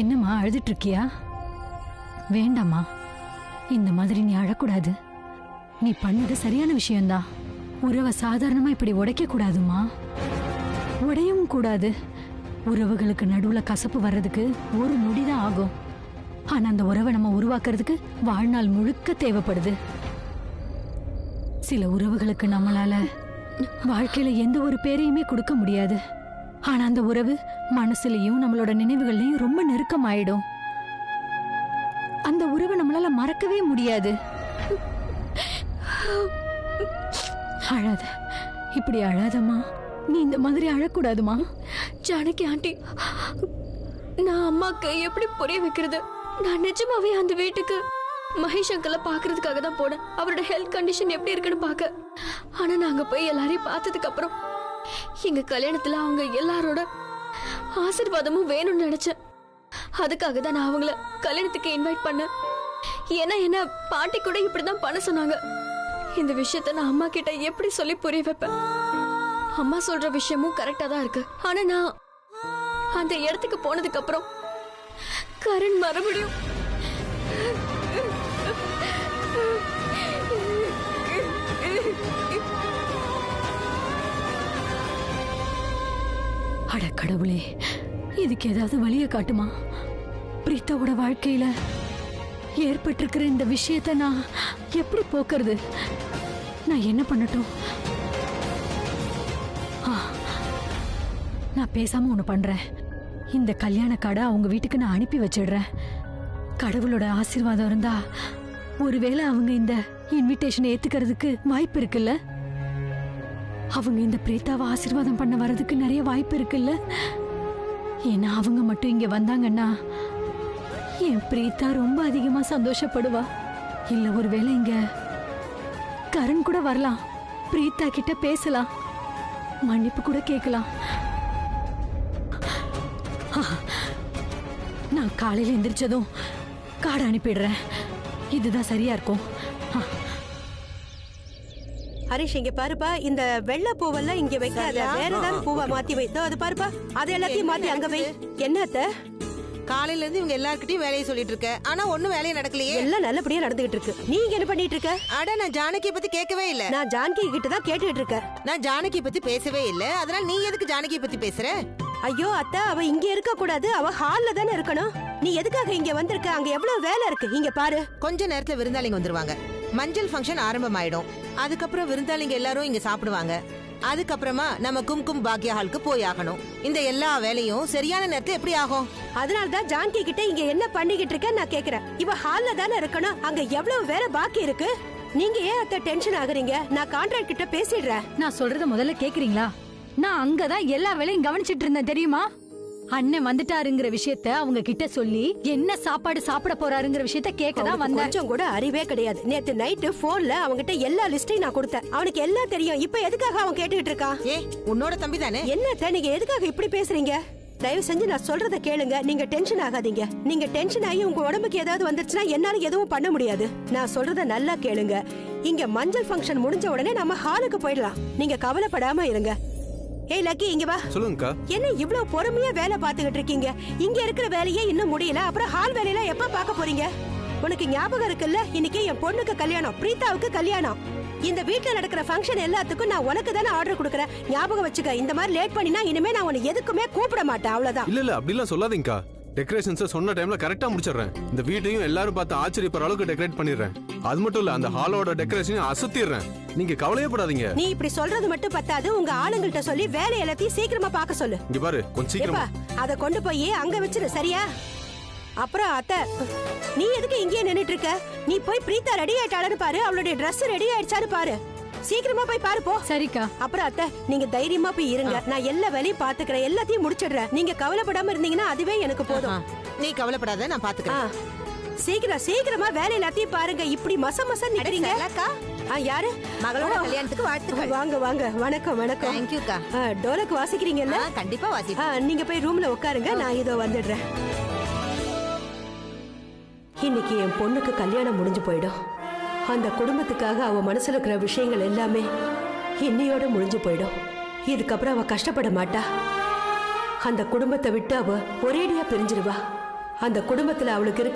என்னம்மா அழுதுட்டு இருக்கியா? வேண்டாம்மா, இந்த மாதிரி நீ அழக்கூடாது. நீ பண்ணது சரியான விஷயம்தான். உறவை சாதாரணமா இப்படி உடைக்க கூடாதுமா. உடையவும் கூடாது. உறவுகளுக்கு நடுவுல கசப்பு வர்றதுக்கு ஒரு நொடிதான் ஆகும். ஆனா அந்த உறவை நம்ம உருவாக்குறதுக்கு வாழ்நாள் முழுக்க தேவைப்படுது. சில உறவுகளுக்கு நம்மளால வாழ்க்கையில எந்த ஒரு பேரையுமே கொடுக்க முடியாது. ஆனா அந்த உறவு மனசுலயும் நம்மளோட நினைவுகள்லயும் ரொம்ப நெருக்கமாயிடும். அந்த உறவை நம்மளால மறக்கவே முடியாது. அழாத, இப்படி அழாதம்மா. நீ இந்த மாதிரி அழக்கூடாதுமா. ஜானகி ஆண்டி, நான் அம்மாக்கு எப்படி புரிய வைக்கிறது? நான் நிஜமாவே அந்த வீட்டுக்கு மகேஷ் அங்கிள பாக்குறதுக்காக தான் போனேன். அவரோட ஹெல்த் கண்டிஷன் எப்படி இருக்குன்னு பாக்க. ஆனா நாங்க போய் எல்லாரையும் பார்த்ததுக்கு அப்புறம் எங்க கல்யாணத்துல அவங்க எல்லாரோட ஆசீர்வாதமும் வேணும்னு நினைச்சேன். அதுக்காக தான் நான் அவங்கள கல்யாணத்துக்கு இன்வைட் பண்ணேன். ஏன்னா என்ன பாட்டி கூட இப்படிதான் பண்ண சொன்னாங்க. இந்த விஷயத்த நான் அம்மா கிட்ட எப்படி சொல்லி புரிய வைப்பேன்? அம்மா சொல்ற விஷயமும் கரெக்டா தான் இருக்கு. ஆனா நான் அந்த இடத்துக்கு போனதுக்கு அப்புறம் கரண் மறுபடியும் அட கடவுளே, இதுக்கு ஏதாவது வழியை காட்டுமா? பிரீத்தாவோட வாழ்க்கையில ஏற்பட்டிருக்கிற இந்த விஷயத்தை நான் எப்படி போக்குறது? நான் என்ன பண்ணட்டும்? நான் பேசாம ஒண்ணு பண்றேன். இந்த கல்யாண கார்டை அவங்க வீட்டுக்கு நான் அனுப்பி வச்சிடுறேன். கடவுளோட ஆசீர்வாதம் இருந்தா ஒருவேளை அவங்க இந்த இன்விடேஷனை ஏத்துக்கிறதுக்கு வாய்ப்பு இருக்குல்ல? அவங்க இந்த பிரீத்தாவை ஆசீர்வாதம் பண்ண வர்றதுக்கு நிறைய வாய்ப்பு இருக்குல்ல? ஏன்னா அவங்க மட்டும் இங்க வந்தாங்கன்னா என் பிரீத்தா ரொம்ப அதிகமா சந்தோஷப்படுவா. இல்ல ஒருவேளை இங்க கரண் கூட வரலாம். பிரீத்தா கிட்ட பேசலாம், மன்னிப்பு கூட கேட்கலாம். நான் காலையில எந்திரிச்சதும் கார்டு அனுப்பிடுறேன். இதுதான் சரியா இருக்கும். ஹரிஷ், இங்க பாருப்பா, இந்த வெள்ளை பூவெல்லாம் இங்க வைக்காத, வேற ஏதாவது பூவா மாத்தி வைத்தோ. அது பாருப்பா, அது எல்லாத்தையும் மாத்தி அங்க வை. என்னத்த காலையில இருந்து இவங்க எல்லார்கிட்டயும் வேலையை சொல்லிட்டு இருக்க, ஆனா ஒண்ணும் வேலையை நடக்கலையே. எல்லாம் நல்லபடியா நடந்துகிட்டு இருக்கு. நீங்க என்ன பண்ணிட்டு இருக்க? அட, நான் ஜானகி பத்தி கேட்கவே இல்ல. நான் ஜானகி கிட்ட தான் கேட்டுட்டு இருக்கேன். நான் ஜானகி பத்தி பேசவே இல்ல. அதனால நீ எதுக்கு ஜானகி பத்தி பேசுற? ஐயோ அத்தை, அவ இங்க இருக்க கூடாது, அவ ஹால்ல தானே இருக்கணும். நீ எதுக்காக இங்க வந்திருக்க? அங்க எவ்வளவு வேலை இருக்கு. இங்க பாரு, கொஞ்ச நேரத்துல விருந்தாளிங்க வந்துருவாங்க. மஞ்சள் ஃபங்க்ஷன் ஆரம்பமாயிடும். அதுக்கப்புறம் விருந்தாளிங்க எல்லாரும் இங்க சாப்பிடுவாங்க. அதுக்கப்புறமா நம்ம கும்கும் பாக்யா ஹாலுக்கு போய் ஆகணும். இந்த எல்லா வேலையும் சரியான நேரத்துல எப்படி ஆகும்? அதனாலதான் ஜானகி கிட்ட இங்க என்ன பண்ணிக்கிட்டு இருக்க நான் கேக்குறேன். இவ ஹால்ல தானே இருக்கணும், அங்க எவ்வளவு வேலை பாக்கி இருக்கு. நீங்க ஏன் அத்தை டென்ஷன் ஆகுறீங்க? நான் கான்ட்ராக்ட் கிட்ட பேசிடுறேன். நான் சொல்றத முதல்ல கேக்குறீங்களா? நான் அங்கதான் எல்லா வேலையும் கவனிச்சிட்டு இருந்தேன் தெரியுமா? அண்ணன் வந்துட்டாருங்கிற விஷயத்த அவங்க கிட்ட சொல்லி என்ன சாப்பாடு சாப்பிட போறாருங்கிற விஷயத்த கேட்கதான் வந்தேன். கொஞ்சம் கூட அறிவே கிடையாது. நேத்து நைட்டு போன்ல அவங்கிட்ட எல்லா லிஸ்டையும் நான் கொடுத்தேன். அவனுக்கு எல்லாம் தெரியும். இப்ப எதுக்காக அவன் கேட்டுக்கிட்டு இருக்கான்? உன்னோட தம்பி தானே. என்ன நீங்க எதுக்காக இப்படி பேசுறீங்க? தயவு செஞ்சு நான் சொல்றத கேளுங்க. நீங்க டென்ஷன் ஆகாதீங்க. நீங்க டென்ஷன் ஆகி உங்க உடம்புக்கு ஏதாவது வந்துருச்சுன்னா என்னால எதுவும் பண்ண முடியாது. நான் சொல்றத நல்லா கேளுங்க. இங்க மஞ்சள் ஃபங்க்ஷன் முடிஞ்ச உடனே நம்ம ஹாலுக்கு போயிடலாம். நீங்க கவலைப்படாம இருங்க. ஏய் லக்கி, இங்க வா. சொல்லுங்கக்கா. என்ன இவ்வளவு பொறுமையா வேலை பார்த்துக்கிட்டு இருக்கீங்க? இங்க இருக்கிற வேலையே இன்னும் முடியல, அப்புறம் ஹால் வேலையெல்லாம் எப்ப பார்க்க போறீங்க? உனக்கு ஞாபகம் இருக்குல்ல, இன்னைக்கு என் பொண்ணுக்கு கல்யாணம், பிரீத்தாவுக்கு கல்யாணம். இந்த வீட்டுல நடக்கிற ஃபங்க்ஷன் எல்லாத்துக்கும் நான் உனக்கு தானே ஆர்டர் கொடுக்கறேன். ஞாபகம் வச்சுக்க. இந்த மாதிரி லேட் பண்ணினா இனிமே நான் உன்னை எதுக்குமே கூப்பிட மாட்டேன். அவ்வளவுதான். இல்ல அப்படிலாம் சொல்லாதீங்கக்கா. டெக்கரேஷன்ஸ் சொன்ன டைம்ல கரெக்டா முடிச்சிடுறேன். இந்த வீட்டையும் எல்லாரும் பார்த்து ஆச்சரியப்படுற அளவுக்கு டெக்கரேட் பண்ணிடுறேன். அது மட்டும் இல்ல, அந்த ஹாலோட டெக்கரேஷனையும் அசத்திடுறேன். நீங்க கவலையே படாதீங்க. நீ இப்படி சொல்றது மட்டும் பத்தாது, உங்க ஆளுங்கள்ட்ட சொல்லி வேலை எல்லாத்தையும் சீக்கிரமா பார்க்க சொல்லு. இங்க பாரு, கொஞ்சம் சீக்கிரமா அத கொண்டு போய் அங்க வச்சிரு, சரியா? அப்புறம் அத்தை, நீ எதுக்கு இங்கேயே நின்னுட்டு இருக்க? நீ போய் பிரீத்தா ரெடி ஆயிட்டாளன்னு பாரு. அவளுடைய Dress ரெடி ஆயிடுச்சான்னு பாரு. சீக்கிரமா போய் பாரு போ. சரிக்கா. அப்புறம் அத்தை, நீங்க தைரியமா போய் இருங்க. நான் எல்லா வேலையும் பாத்துக்கிறேன், எல்லாத்தையும் முடிச்சிடுறேன். நீங்க கவலைப்படாம இருந்தீங்கன்னா அதுவே எனக்கு போதும். நீ கவலைப்படாத, நான் பாத்துக்கிறேன். சீக்கிரமா வேலை எல்லாத்தையும் பாருங்க. இப்படி மச நிக்கிறீங்க. யாரு? மகளோட கல்யாணத்துக்கு வாழ்த்துக்கள். வாங்க வாங்க. வணக்கம் வணக்கம். தேங்க்யூக்கா. டோலக்கு வாசிக்கிறீங்கல்ல? கண்டிப்பா வாசி. நீங்க போய் ரூம்ல உட்காருங்க, நான் இதோ வந்துடுறேன். இன்னைக்கு என் பொண்ணுக்கு கல்யாணம் முடிஞ்சு போயிடும். அந்த குடும்பத்துக்காக அவ மனசுல இருக்கிற விஷயங்கள் எல்லாமே இன்னையோட முடிஞ்சு போயிடும். இதுக்கப்புறம் அவ கஷ்டப்பட மாட்டா. அந்த குடும்பத்தை விட்டு அவ ஒரேடியா பிரிஞ்சிருவா. அந்த குடும்பத்துல அவளுக்கு இருக்க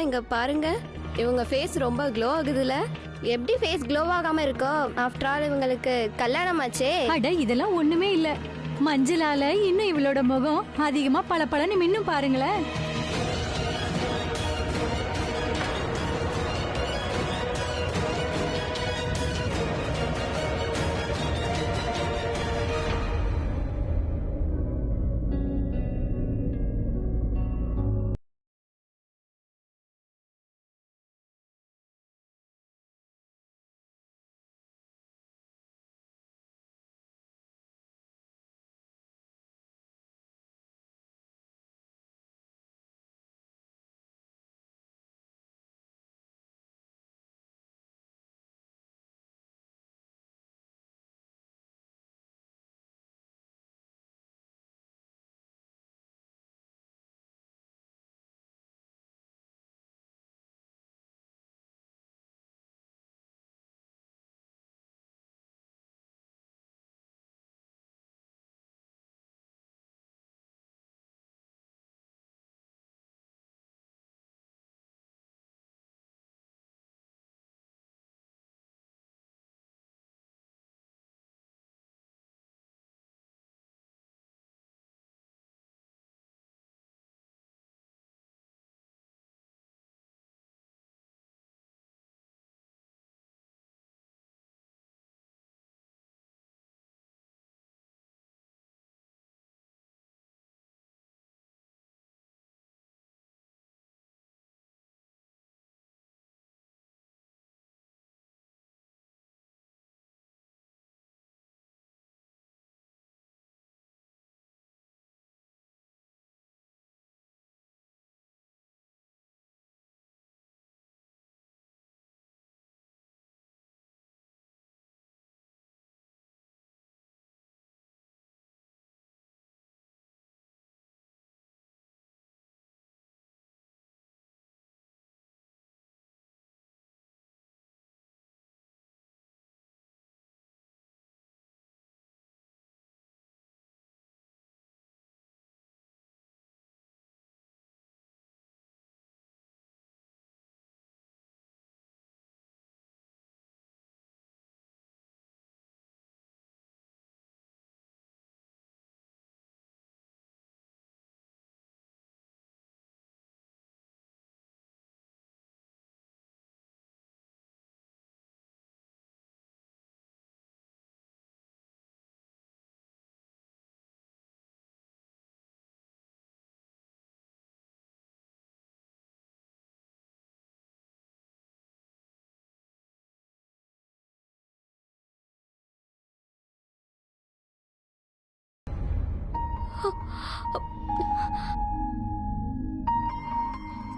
இங்க பாருங்க, இவங்க ஃபேஸ் ரொம்ப க்ளோ ஆகுதுல. எப்படி ஃபேஸ் க்ளோ ஆகாம இருக்கோ? ஆஃப்டர் ஆல் இவங்களுக்கு கல்யாணம் ஆச்சே. அட இதெல்லாம் ஒண்ணுமே இல்ல. மஞ்சளால இன்னும் இவளோட முகம் அதிகமா பளபளன்னு மின்னும் பாருங்களேன்.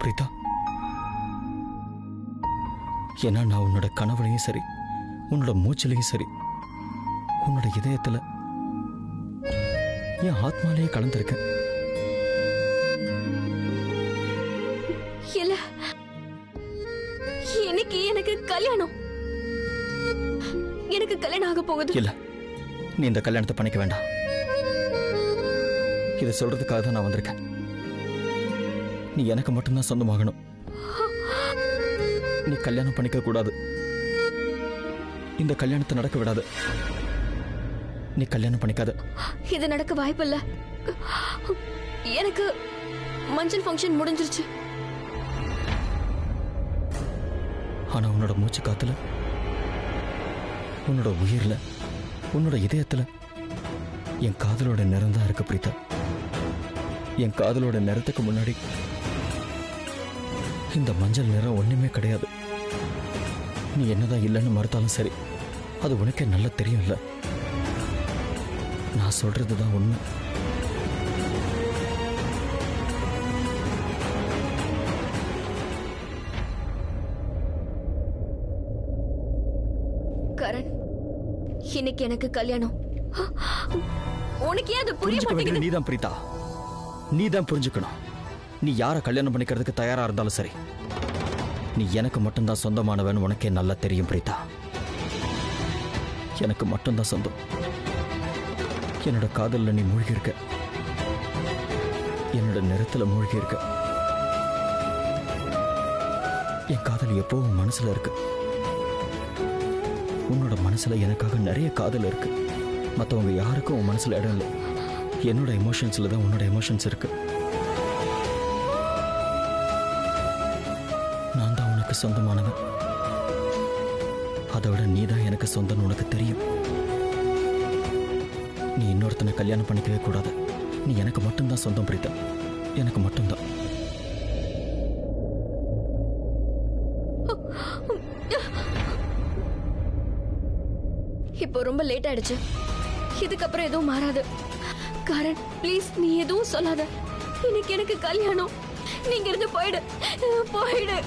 பிரீதா, ஏன்னா நான் உன்னோட கனவுலையும் சரி, உன்னோட மூச்சிலையும் சரி, உன்னோட இதயத்துல என் ஆத்மாலேயே கலந்திருக்கேன். இல்ல, இன்னைக்கு எனக்கு கல்யாணம். எனக்கு கல்யாணம் ஆக போகுது. இல்ல, நீ இந்த கல்யாணத்தை பண்ணிக்க வேண்டாம். இதை சொல்றதுக்காக தான் நான் வந்திருக்கேன். நீ எனக்கு மட்டும்தான் சொந்தமாகணும். நீ கல்யாணம் பண்ணிக்க கூடாது. இந்த கல்யாணத்தை நடக்க விடாது. நீ கல்யாணம் பண்ணிக்காத. இது நடக்க வாய்ப்பில்ல. எனக்கு மஞ்சள் ஃபங்க்ஷன் முடிஞ்சிருச்சு. ஆனா உன்னோட மூச்சு காத்துல, உன்னோட உயிர்ல, உன்னோட இதயத்துல என் காதலோட நிறம் தான் இருக்கு பிரீதா. என் காதலோட நிறத்துக்கு முன்னாடி இந்த மஞ்சள் நிறம் ஒண்ணுமே கிடையாது. நீ என்னதான் இல்லைன்னு மறுத்தாலும் சரி, அது உனக்கே நல்லா தெரியும் இல்ல. நான் சொல்றதுதான் உண்மை. கரண், இன்னைக்கு எனக்கு கல்யாணம். உனக்கு ஏன் அது புரிய புரிஞ்சுக்க வேண்டியது மாட்டேங்குது? நீதான் பிரீதா, நீதான் புரிஞ்சுக்கணும். நீ யாரை கல்யாணம் பண்ணிக்கிறதுக்கு தயாரா இருந்தாலும் சரி, நீ எனக்கு மட்டும்தான் சொந்தமானவன். உனக்கே நல்லா தெரியும் பிரீதா. எனக்கு மட்டும்தான் சொந்தம். என்னோட காதல்ல நீ மூழ்கி இருக்க, என்னோட நிறத்துல மூழ்கி இருக்க. என் காதல் எப்பவும் மனசுல இருக்கு. உன்னோட மனசுல எனக்காக நிறைய காதல் இருக்கு. மற்றவங்க யாருக்கும் உன் மனசுல இடம் இல்லை. என்னோட எமோஷன்ஸ்ல தான் உன்னோட எமோஷன்ஸ் இருக்கு. நான் தான் உனக்கு சொந்தமானவன். அதை விட நீ தான் எனக்கு சொந்தம்னு உனக்கு தெரியும். நீ இன்னொருத்தனை கல்யாணம் பண்ணிக்கவே கூடாது. நீ எனக்கு மட்டும்தான் சொந்தம் பிரீதா, எனக்கு மட்டும்தான். இப்போ ரொம்ப லேட் ஆயிடுச்சு. இதுக்கப்புறம் எதுவும் மாறாது. கரண், ப்ளீஸ் நீ எதுவும் சொல்லாத. இன்னைக்கு எனக்கு கல்யாணம். நீங்க இருந்து போயிடு, போயிடு.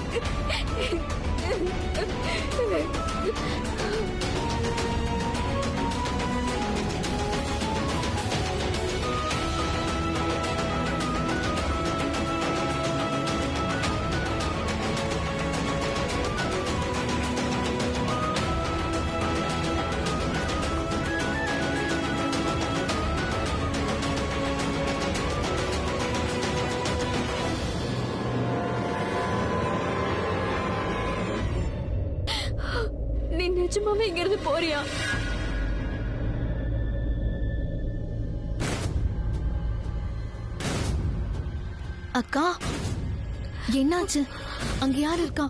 நீ நிஜமாவே இங்க இருந்து போறியா? அக்கா, என்னாச்சு? அங்க யாரு இருக்கா?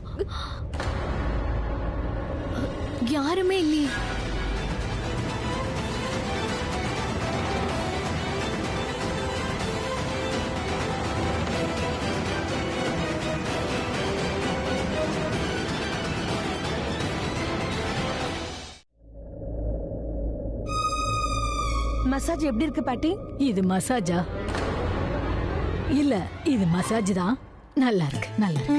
யாருமே இல்லையே. மசாஜ் எப்படி இருக்கு பாட்டி? இது மசாஜா? இல்ல, இது மசாஜ் தான். நல்லா இருக்கு, நல்லா இருக்கு.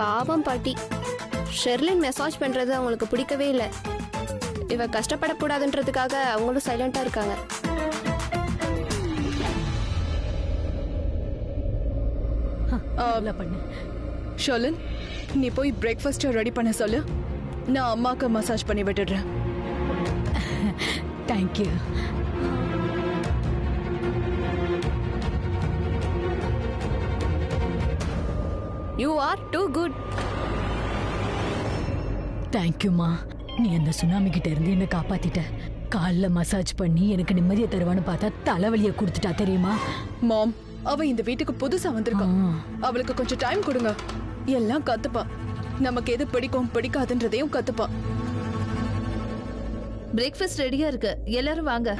பாவம் பாட்டி, ஷெர்லின் மெசாஜ் பண்றது அவங்களுக்கு பிடிக்கவே இல்லை. இவ கஷ்டப்படக்கூடாதுன்றதுக்காக அவங்களும் சைலண்டா இருக்காங்க. பண்ணு. ஷர்லின், நீ போய் பிரேக்ஃபாஸ்ட் ரெடி பண்ண சொல்லு. நான் அம்மாக்கு மசாஜ் பண்ணி விட்டுடுறேன். Thank you. You are too good. தேங்க்யூமா. நீ அந்த சுனாமி கிட்ட இருந்து என்ன காப்பாத்திட்ட. கால்ல மசாஜ் பண்ணி எனக்கு நிம்மதியை தருவான்னு பார்த்தா தலைவலியை கொடுத்துட்டா தெரியுமா? மாம், அவ இந்த வீட்டுக்கு புதுசா வந்திருக்கான். அவளுக்கு கொஞ்சம் டைம் கொடுங்க. எல்லாம் கத்துப்பா. நமக்கு எது பிடிக்கும் பிடிக்காதுன்றதையும் கத்துப்பா. பிரேக்ஃபாஸ்ட் ரெடியா இருக்கு, எல்லாரும் வாங்க.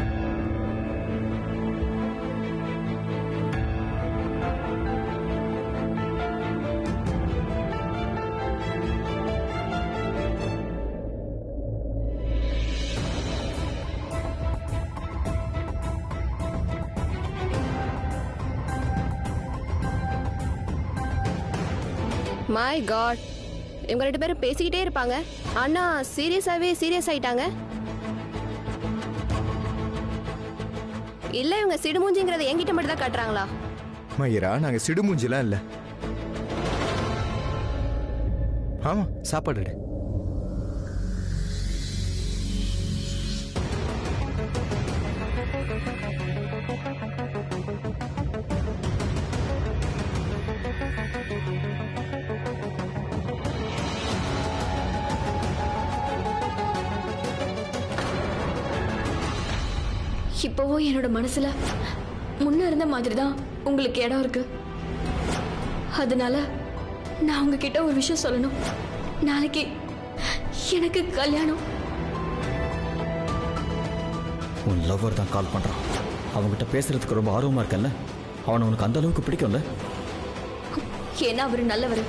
மை காட், இவங்க 2 பேரும் பேசிக்கிட்டே இருப்பாங்க. அண்ணா சீரியஸ் ஆயிட்டாங்க. இல்ல இவங்க சிடுமூஞ்சிங்கிறத என்கிட்ட மட்டும் தான் காட்டுறாங்களா? மயிரா, நாங்க சிடுமூஞ்சிலாம் இல்ல. ஆமா, சாப்பாடு எடு. இப்போவும் என்னோட மனசுல முன்ன இருந்த மாதிரி தான் உங்களுக்கு இடம் இருக்கு. அதனால நான் உங்ககிட்ட ஒரு விஷயம் சொல்லணும். நாளைக்கு எனக்கு கல்யாணம். உன் லவ்வர் தான் கால் பண்றான். அவங்ககிட்ட பேசுறதுக்கு ரொம்ப ஆர்வமா இருக்கல்ல? அவனை உனக்கு அந்த அளவுக்கு பிடிக்கும்ல? ஏன்னா அவரு நல்லவர்,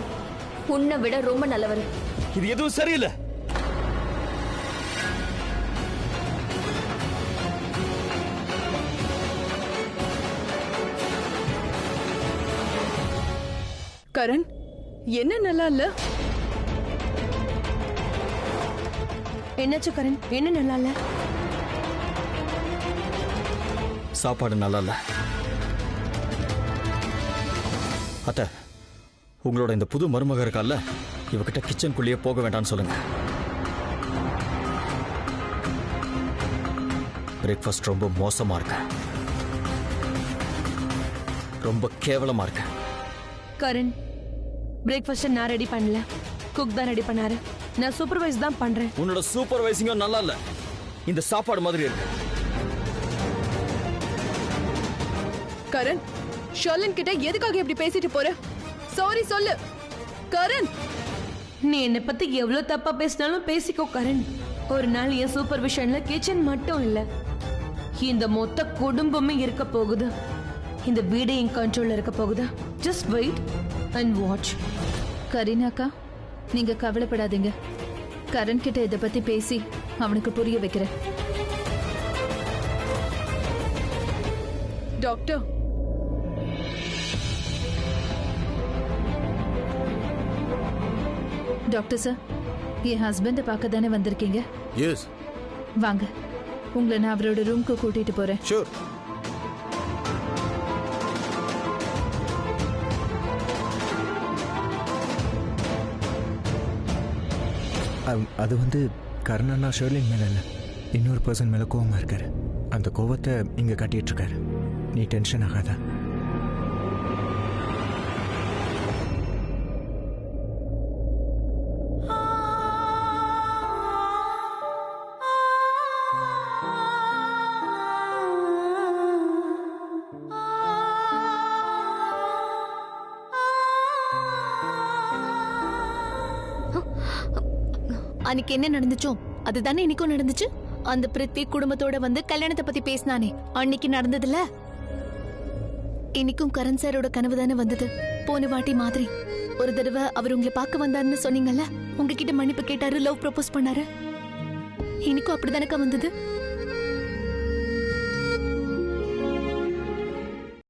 உன்னை விட ரொம்ப நல்லவர். இது எதுவும் சரியில்லை. கரண், என்ன நல்லா இல்ல? என்னாச்சு கரண்? என்ன நல்லா இல்ல? சாப்பாடு நல்லா இல்ல. அத்தை, உங்களோட இந்த புது மருமக இருக்கால, இவகிட்ட கிச்சனுக்குள்ளேயே போக வேண்டாம்னு சொல்லுங்க. பிரேக்ஃபாஸ்ட் ரொம்ப மோசமா இருக்கு, ரொம்ப கேவலமா இருக்கு. கரண், பிரேக்ஃபாஸ்ட் நான் ரெடி பண்ணல, குக் தான் ரெடி பண்ணாரு. நான் சூப்பர்வைஸ் தான் பண்றேன். உன்னோட சூப்பர்வைசிங்கும் நல்லா இல்ல. இந்த சாப்பாடு மாதிரி இருக்கு. கரண், ஷர்லின் கிட்ட எதுக்காக இப்படி பேசிட்டு போற? சாரி சொல்லு கரண். நீ என்னை பத்தி எவ்வளவு தப்பா பேசினாலும் பேசிக்கோ கரண். ஒரு நாள் என் சூப்பர்விஷன்ல கிச்சன் மட்டும் இல்ல, இந்த மொத்த குடும்பமே இருக்க போகுது. இந்த வீடு என் கண்ட்ரோல்ல இருக்க போகுது. Just wait and watch. கரீனாக்கா, நீங்க கவலைப்படாதீங்க. கரண் கிட்ட இதை பத்தி பேசி அவனுக்கு புரிய வைக்கிறேன். டாக்டர், டாக்டர் சார், என் ஹஸ்பண்டை பார்க்க தானே வந்திருக்கீங்க? எஸ். வாங்க, உங்களை நான் அவரோட ரூம்க்கு கூட்டிட்டு போறேன். ஷூர். அது வந்து கருணா ஷர்லின் மேல இல்ல, இன்னொரு பர்சன் மேல கோவமா இருக்காரு. அந்த கோவத்தை இங்க காட்டிட்டு இருக்காரு. நீ டென்ஷன் ஆகாத. அன்னைக்கு என்ன நடந்துச்சோ அதுதானே இன்னைக்கும் நடந்துச்சு. அந்த பிரித்வி குடும்பத்தோட வந்து கல்யாணத்தை பத்தி பேசினானே, அன்னைக்கு நடந்ததுல. இன்னைக்கும் கரண் சாரோட கனவு தானே வந்தது. போன வாட்டி மாதிரி ஒரு தடவை அவர் உங்களை பார்க்க வந்தாருன்னு சொன்னீங்கல்ல, உங்ககிட்ட மன்னிப்பு கேட்டாரு, லவ் ப்ரப்போஸ் பண்ணாரு. இன்னைக்கும் அப்படிதானக்கா வந்தது.